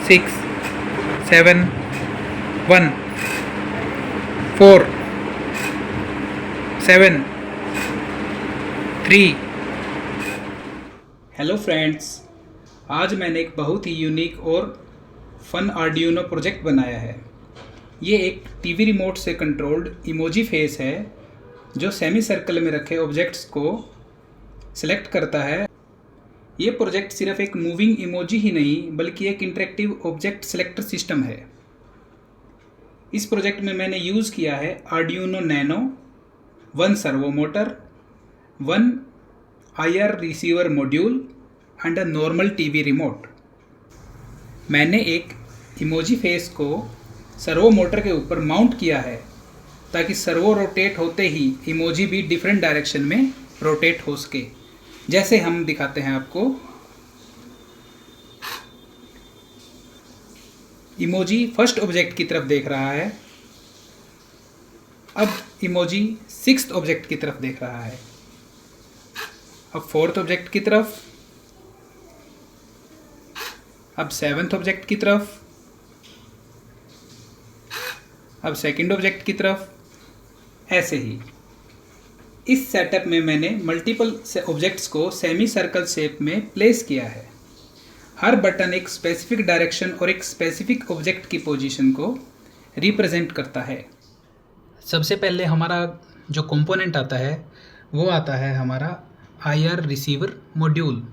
6 7 1 4 7 3। Hello friends, आज मैंने एक बहुत ही यूनिक और फन आर्डिनो प्रोजेक्ट बनाया है। ये एक टीवी रिमोट से कंट्रोल्ड इमोजी फेस है जो सेमी सर्कल में रखे ऑब्जेक्ट्स को सिलेक्ट करता है। ये प्रोजेक्ट सिर्फ एक मूविंग इमोजी ही नहीं बल्कि एक इंटरेक्टिव ऑब्जेक्ट सिलेक्टर सिस्टम है। इस प्रोजेक्ट में मैंने यूज़ किया है Arduino nano, 1 servo motor, 1 IR receiver module and a normal TV remote. मैंने एक इमोजी फेस को सर्वो मोटर के ऊपर माउंट किया है ताकि सर्वो रोटेट होते ही इमोजी भी डिफरेंट डायरेक्शन में रोटेट हो सके। जैसे हम दिखाते हैं आपको। इमोजी फर्स्ट ऑब्जेक्ट की तरफ देख रहा है, अब इमोजी 6th ऑब्जेक्ट की तरफ देख रहा है, अब 4th ऑब्जेक्ट की तरफ, अब 7th ऑब्जेक्ट की तरफ, अब 2nd ऑब्जेक्ट की तरफ। ऐसे ही इस सेटअप में मैंने मल्टीपल ऑब्जेक्ट्स को सेमी सर्कल शेप में प्लेस किया है। हर बटन एक स्पेसिफिक डायरेक्शन और एक स्पेसिफिक ऑब्जेक्ट की पोजीशन को रिप्रेजेंट करता है। सबसे पहले हमारा जो कंपोनेंट आता है वो आता है हमारा IR रिसीवर मॉड्यूल।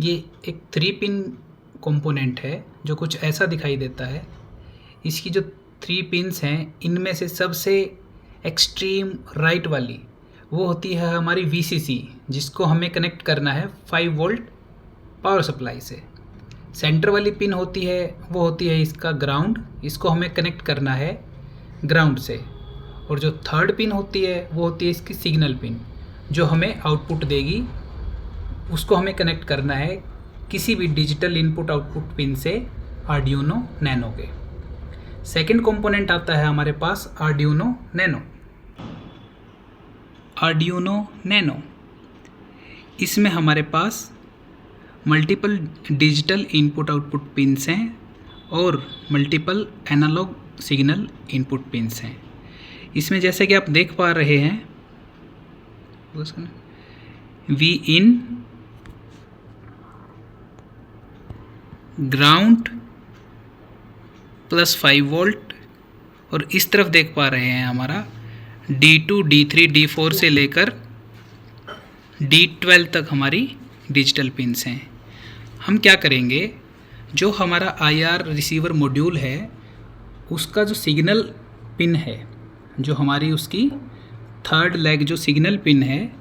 ये एक 3 पिन कंपोनेंट है जो कुछ ऐसा दिखाई देता है। इसकी जो 3 पिन्स हैं इनमें से सबसे एक्सट्रीम राइट वाली वो होती है हमारी VCC, जिसको हमें कनेक्ट करना है 5 वोल्ट पावर सप्लाई से। सेंटर वाली पिन होती है वो होती है इसका ग्राउंड, इसको हमें कनेक्ट करना है ग्राउंड से। और जो 3rd पिन होती है वो होती है इसकी सिग्नल पिन, जो हमें आउटपुट देगी। उसको हमें कनेक्ट करना है किसी भी डिजिटल इनपुट आउटपुट पिन से आर्डिनो नैनो के। सेकंड कंपोनेंट आता है हमारे पास आर्डिनो नैनो। आर्डिनो नैनो, इसमें हमारे पास multiple digital input output pins हैं और multiple analog signal input pins हैं। इसमें जैसे कि आप देख पा रहे हैं Vin, ग्राउंड +5 वोल्ट, और इस तरफ देख पा रहे हैं हमारा D2, D3, D4 से लेकर D12 तक हमारी डिजिटल पिन्स हैं। हम क्या करेंगे, जो हमारा IR रिसीवर मॉड्यूल है उसका जो सिग्नल पिन है, जो हमारी उसकी 3rd लेग जो सिग्नल पिन है,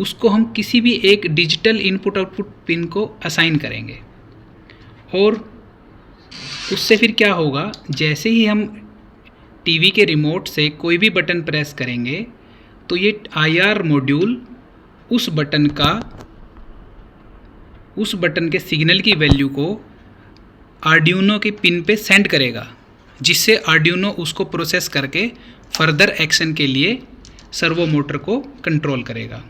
उसको हम किसी भी एक डिजिटल इनपुट आउटपुट पिन को असाइन करेंगे। और उससे फिर क्या होगा, जैसे ही हम टीवी के रिमोट से कोई भी बटन प्रेस करेंगे तो ये IR मॉड्यूल उस बटन के सिग्नल की वैल्यू को आर्डिनो की पिन पे सेंड करेगा, जिससे आर्डिनो उसको प्रोसेस करके फर्दर एक्शन के लिए सर्वो मोटर को कंट्रोल करेगा।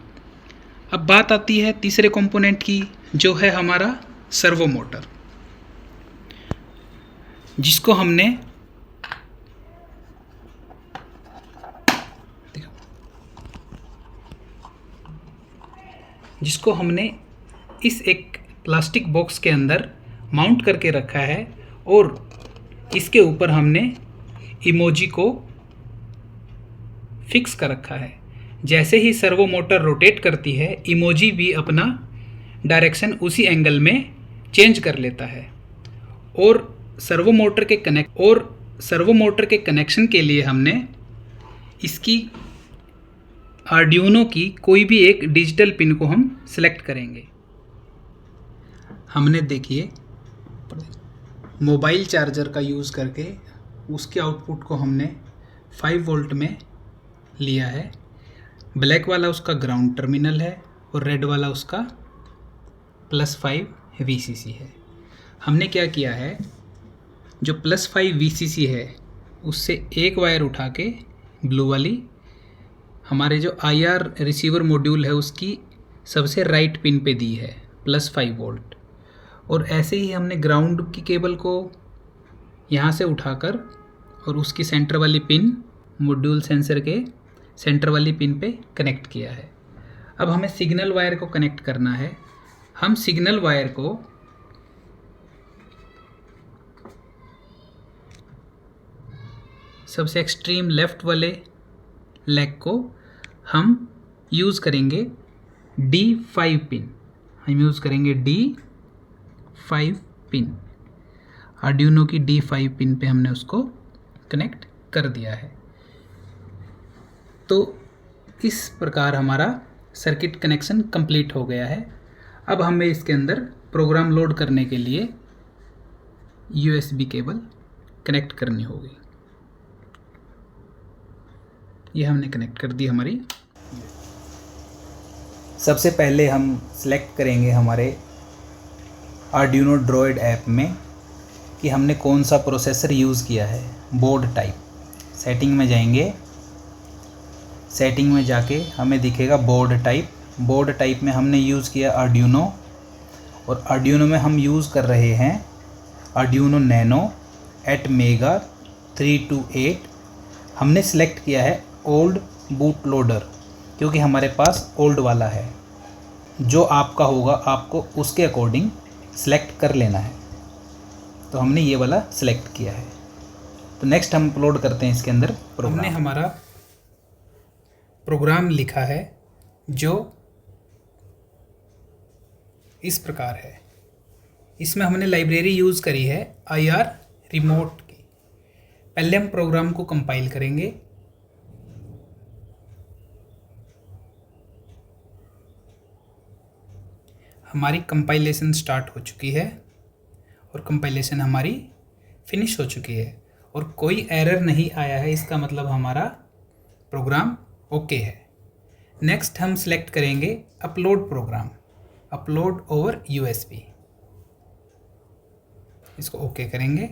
अब बात आती है तीसरे कंपोनेंट की, जो है हमारा सर्वो मोटर, जिसको हमने इस एक प्लास्टिक बॉक्स के अंदर माउंट करके रखा है और इसके ऊपर हमने इमोजी को फिक्स कर रखा है। जैसे ही सर्वो मोटर रोटेट करती है, इमोजी भी अपना डायरेक्शन उसी एंगल में चेंज कर लेता है। और सर्वो मोटर के कनेक्शन के लिए हमने इसकी आर्डिनो की कोई भी एक डिजिटल पिन को हम सिलेक्ट करेंगे। हमने देखिए मोबाइल चार्जर का यूज़ करके उसके आउटपुट को हमने 5 वोल्ट में लिया है। ब्लैक वाला उसका ग्राउंड टर्मिनल है और रेड वाला उसका +5 VCC है। हमने क्या किया है, जो +5 VCC है उससे एक वायर उठा के ब्लू वाली हमारे जो IR रिसीवर मॉड्यूल है उसकी सबसे राइट पिन पे दी है +5 वोल्ट, और ऐसे ही हमने ग्राउंड की केबल को यहाँ से उठाकर और उसकी सेंटर वाली पिन मॉड्यूल सेंसर के सेंटर वाली पिन पे कनेक्ट किया है। अब हमें सिग्नल वायर को कनेक्ट करना है। हम सिग्नल वायर को सबसे एक्सट्रीम लेफ्ट वाले लेग को हम यूज़ करेंगे D5 पिन। हम यूज़ करेंगे D5 पिन। आर्डिनो की D5 पिन पे हमने उसको कनेक्ट कर दिया है। तो इस प्रकार हमारा सर्किट कनेक्शन कंप्लीट हो गया है। अब हमें इसके अंदर प्रोग्राम लोड करने के लिए USB केबल कनेक्ट करनी होगी। ये हमने कनेक्ट कर दी हमारी। सबसे पहले हम सिलेक्ट करेंगे हमारे आर्डिनो ड्रॉइड ऐप में कि हमने कौन सा प्रोसेसर यूज़ किया है। बोर्ड टाइप, सेटिंग में जाएंगे। सेटिंग में जाके हमें दिखेगा बोर्ड टाइप। बोर्ड टाइप में हमने यूज़ किया आर्डिनो, और आर्डिनो में हम यूज़ कर रहे हैं आर्डिनो नैनो ATmega 328। हमने सेलेक्ट किया है ओल्ड बूट लोडर, क्योंकि हमारे पास ओल्ड वाला है। जो आपका होगा आपको उसके अकॉर्डिंग सेलेक्ट कर लेना है। तो हमने ये वाला सेलेक्ट किया है। तो नेक्स्ट हम अपलोड करते हैं इसके अंदर प्रोग्राम। हमने हमारा प्रोग्राम लिखा है जो इस प्रकार है। इसमें हमने लाइब्रेरी यूज़ करी है IR रिमोट की। पहले हम प्रोग्राम को कंपाइल करेंगे। हमारी कंपाइलेशन स्टार्ट हो चुकी है और कंपाइलेशन हमारी फिनिश हो चुकी है और कोई एरर नहीं आया है। इसका मतलब हमारा प्रोग्राम ओके है। नेक्स्ट हम सिलेक्ट करेंगे upload program, upload over USB। इसको ओके करेंगे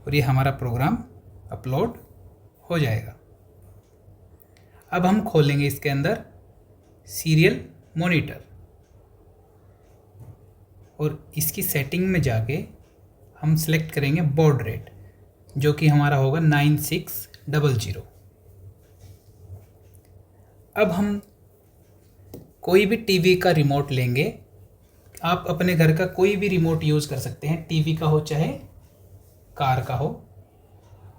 और ये हमारा प्रोग्राम अपलोड हो जाएगा। अब हम खोलेंगे इसके अंदर सीरियल मॉनिटर और इसकी सेटिंग में जाके हम सेलेक्ट करेंगे बॉड रेट, जो कि हमारा होगा 9600। अब हम कोई भी टीवी का रिमोट लेंगे। आप अपने घर का कोई भी रिमोट यूज़ कर सकते हैं, टीवी का हो चाहे कार का हो।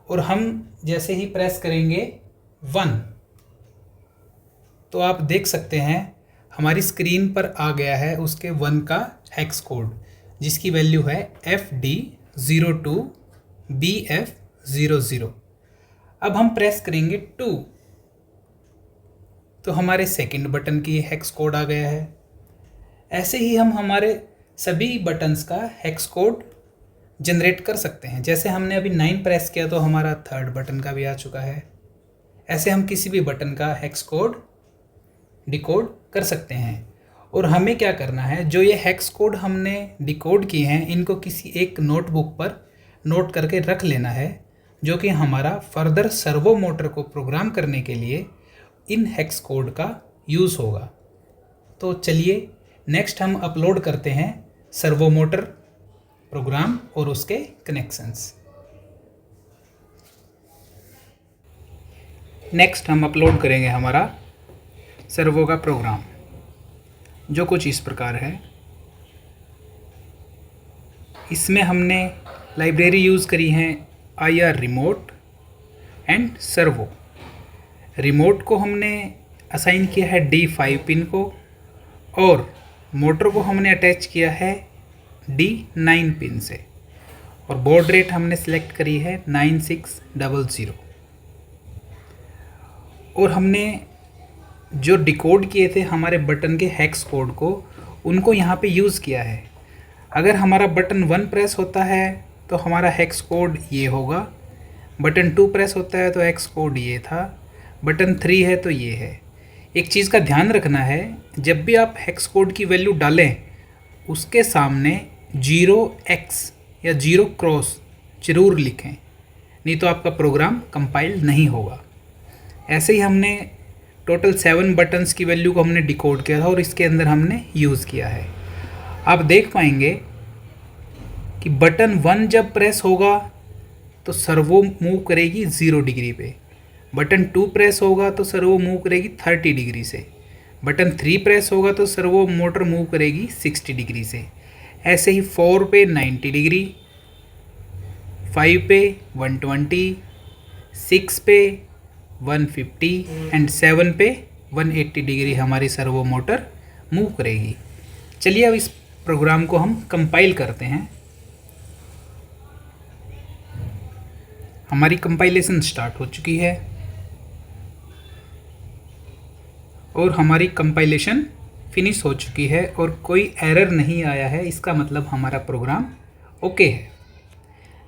और हम जैसे ही प्रेस करेंगे 1, तो आप देख सकते हैं हमारी स्क्रीन पर आ गया है उसके 1 का हेक्स कोड, जिसकी वैल्यू है FD02BF00। अब हम प्रेस करेंगे 2, तो हमारे सेकंड बटन की हेक्स कोड आ गया है। ऐसे ही हम हमारे सभी बटन्स का हेक्स कोड जनरेट कर सकते हैं। जैसे हमने अभी 9 प्रेस किया तो हमारा थर्ड बटन का भी आ चुका है। ऐसे हम किसी भी बटन का हेक्स कोड डिकोड कर सकते हैं। और हमें क्या करना है, जो ये हेक्स कोड हमने डिकोड किए हैं इनको किसी एक नोटबुक पर नोट करके रख लेना है, जो कि हमारा फर्दर सर्वो मोटर को प्रोग्राम करने के लिए इन हेक्स कोड का यूज़ होगा। तो चलिए नेक्स्ट हम अपलोड करते हैं सर्वो मोटर प्रोग्राम और उसके कनेक्शंस। नेक्स्ट हम अपलोड करेंगे हमारा सर्वो का प्रोग्राम, जो कुछ इस प्रकार है। इसमें हमने लाइब्रेरी यूज़ करी है IR remote and servo. Remote को हमने असाइन किया है D5 पिन को और मोटर को हमने अटैच किया है D9 पिन से, और बॉड रेट हमने सेलेक्ट करी है 9600। और हमने जो डिकोड किए थे हमारे बटन के हेक्स कोड को, उनको यहाँ पे यूज़ किया है। अगर हमारा बटन 1 प्रेस होता है तो हमारा हेक्स कोड ये होगा, बटन 2 प्रेस होता है तो हेक्स कोड ये था, बटन 3 है तो ये है। एक चीज़ का ध्यान रखना है, जब भी आप हेक्स कोड की वैल्यू डालें उसके सामने 0x या 0 क्रॉस जरूर लिखें, नहीं तो आपका प्रोग्राम कंपाइल नहीं होगा। ऐसे ही हमने टोटल 7 बटन्स की वैल्यू को हमने डिकोड किया था और इसके अंदर हमने यूज़ किया है। आप देख पाएंगे कि बटन 1 जब प्रेस होगा तो सर्वो मूव करेगी 0 डिग्री पे, बटन 2 प्रेस होगा तो सर्वो मूव करेगी 30 डिग्री से, बटन 3 प्रेस होगा तो सर्वो मोटर मूव करेगी 60 डिग्री से। ऐसे ही 4 पे 90 डिग्री, 5 पे 120, 6 पे 150 एंड 7 पे 180 डिग्री हमारी सर्वो मोटर मूव करेगी। चलिए अब इस प्रोग्राम को हम कंपाइल करते हैं। हमारी कंपाइलेशन स्टार्ट हो चुकी है और हमारी कंपाइलेशन फिनिश हो चुकी है और कोई एरर नहीं आया है, इसका मतलब हमारा प्रोग्राम ओके है।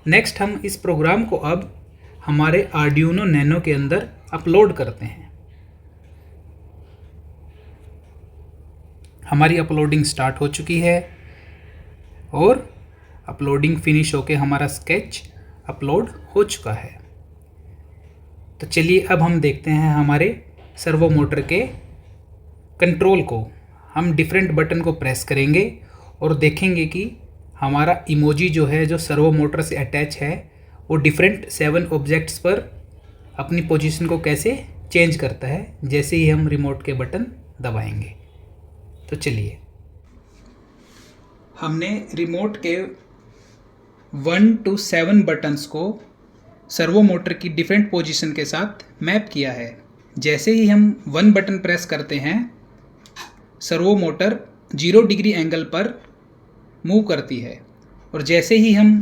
नेक्स्ट हम इस प्रोग्राम को अब हमारे आर्डिनो नैनो के अंदर अपलोड करते हैं। हमारी अपलोडिंग स्टार्ट हो चुकी है और अपलोडिंग फिनिश होके हमारा स्केच अपलोड हो चुका है। तो चलिए अब हम देखते हैं हमारे सर्वो मोटर के कंट्रोल को। हम डिफरेंट बटन को प्रेस करेंगे और देखेंगे कि हमारा इमोजी जो है, जो सर्वो मोटर से अटैच है, वो डिफरेंट 7 ऑब्जेक्ट्स पर अपनी पोजीशन को कैसे चेंज करता है जैसे ही हम रिमोट के बटन दबाएंगे। तो चलिए, हमने रिमोट के 1 to 7 बटन्स को सर्वो मोटर की डिफरेंट पोजीशन के साथ मैप किया है। जैसे ही हम 1 बटन प्रेस करते हैं, सर्वो मोटर 0 डिग्री एंगल पर मूव करती है और जैसे ही हम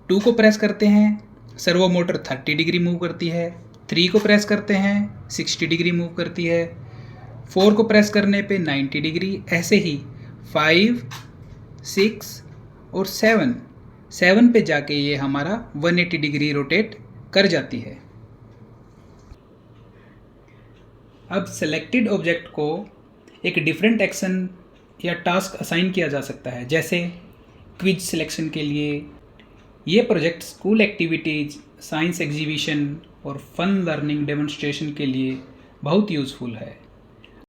2 को प्रेस करते हैं, सर्वो मोटर 30 डिग्री मूव करती है। 3 को प्रेस करते हैं 60 डिग्री मूव करती है। 4 को प्रेस करने पे 90 डिग्री। ऐसे ही 5, 6 और 7 पे जाके ये हमारा 180 डिग्री रोटेट कर जाती है। अब सेलेक्टेड ऑब्जेक्ट को एक डिफरेंट एक्शन या टास्क असाइन किया जा सकता है, जैसे क्विज सिलेक्शन के लिए। ये project school activities, science exhibition और फन लर्निंग डेमोन्स्ट्रेशन के लिए बहुत यूज़फुल है।